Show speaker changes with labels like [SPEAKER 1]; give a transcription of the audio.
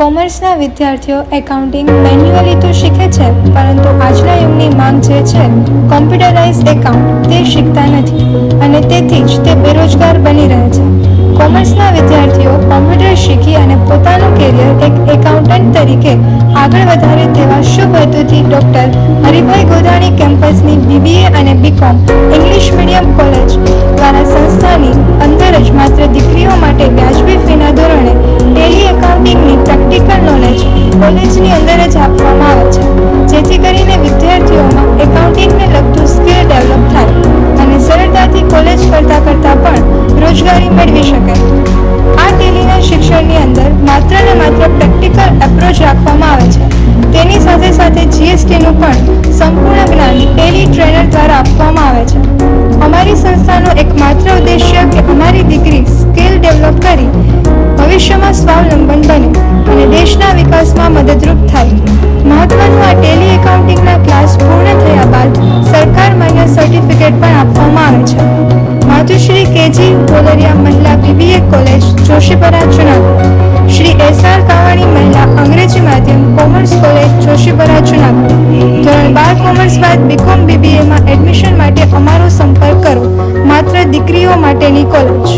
[SPEAKER 1] કોમર્સના વિદ્યાર્થીઓ accounting manually તો શીખે છે, પરંતુ આજના યુગની માંગ જે છે કોમ્પ્યુટરાઇઝ એકાઉન્ટ તે શીખતા નથી અને તેથી જ તે બેરોજગાર બની રહે છે. કોમર્સના વિદ્યાર્થીઓ કોમ્પ્યુટર શીખી અને પોતાનું કેરિયર એક એકાઉન્ટન્ટ તરીકે આગળ વધારે તેવા શુભ હેતુથી ડૉક્ટર હરિભાઈ ગોધાણી કેમ્પસની BBA અને BCom ઇંગ્લિશ મીડિયમ કોલેજ દ્વારા સંસ્થાની અંદર જ માત્ર દીકરીઓ માટે વ્યાજબી ફીના ધોરણે ટેલી એકાઉન્ટિંગની પ્રેક્ટિકલ નોલેજ કોલેજની અંદર જ આપવામાં આવે છે, જેથી કરીને વિદ્યાર્થીઓમાં એકાઉન્ટિંગને લગતું સ્કિલ ડેવલપ થાય અને સરળતાથી કોલેજ કરતાં પણ રોજગારી મેળવી શકે. આ ટેલીના શિક્ષણની અંદર માત્ર ને માત્ર પ્રેક્ટિકલ એપ્રોચ રાખવામાં આવે છે. તેની સાથે સાથે GSTનું પણ સંપૂર્ણ જ્ઞાન ટેલી ટ્રેનર દ્વારા આપવામાં આવે છે. અમારી સંસ્થાનો એકમાત્ર ઉદ્દેશ્ય કે અમારી દીકરી સ્કિલ ડેવલપ કરી ભવિષ્યમાં સ્વાવલંબન બને અને દેશના વિકાસમાં મદદરૂપ થાય. મહત્વનું આ ટેલી એકાઉન્ટિંગના ક્લાસ પૂર્ણ થયા બાદ સરકાર માન્ય સર્ટિફિકેટ પણ આપવામાં આવે છે. માતુશ્રી KG ઢોલરિયા મહિલા BBA college Joshipara Junagadh, Shri SR Kavani મહિલા અંગ્રેજી માધ્યમ કોમર્સ કોલેજ જોશીપરા જુનાગઢ. ધોરણ 12 કોમર્સ બાદ BCom BBAમાં એડમિશન માટે અમારો સંપર્ક કરો. માત્ર દીકરીઓ માટેની કોલેજ.